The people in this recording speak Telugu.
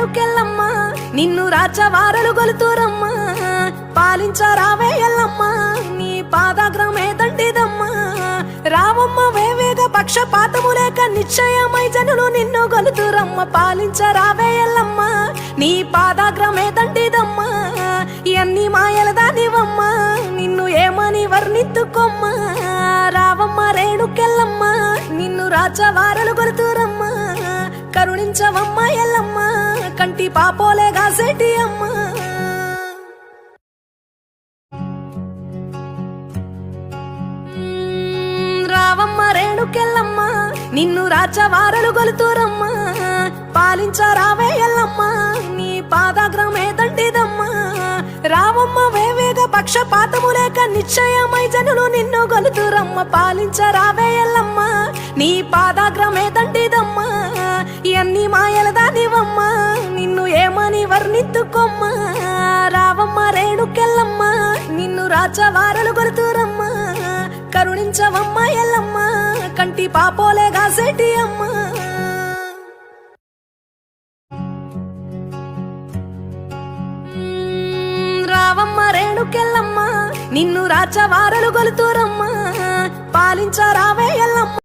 రేణుకెళ్ళమ్మ నిన్ను రాచవారలు గొలుతురమ్మ పాలించరావే ఎల్లమ్మ నీ పాదాగ్రమే దండిదమ్మ రావమ్మ వేవేగ పక్షపాతము లేక నిశ్చయమై జనులు నిన్ను గొలుతురమ్మ పాలించరావే ఎల్లమ్మ నీ పాదాగ్రమే దండిదమ్మ ఎన్ని మాయల దానివమ్మ నిన్ను ఏమని వర్ణిత్తుకొమ్మ రావమ్మ రేణుకెళ్ళమ్మ నిన్ను రాచవారలు గొలుతురమ్మ కరుణించవమ్మ ఎల్లమ్మ కంటి పాపోలే గాసేటి అమ్మ రావమ్మ రేణుకెళ్ళమ్మ నిన్ను రాచవారలు గొలుతురమ్మ పాలించరావే ఎల్లమ్మ నీ పాదాగ్రమే దండిదమ్మ రావమ్మ వేవేగ పక్షపాతము లేక నిశ్చయమై జనులు నిన్ను గొలుతురమ్మ పాలించరావే ఎల్లమ్మ నీ పాదాగ్రమే దండిదమ్మ ఎన్ని మాయల దానివమ్మ నిన్ను ఏమని వర్ణిత్తుకొమ్మ రావమ్మ రేణుకెళ్ళమ్మ నిన్ను రాచవారలు గొలుతురమ్మ కరుణించవమ్మ ఎల్లమ్మ కంటి పాపోలే గాసేటి అమ్మ రావమ్మ రేణుకెళ్ళమ్మ నిన్ను రాచవారలు గొలుతురమ్మ పాలించరావే ఎల్లమ్మ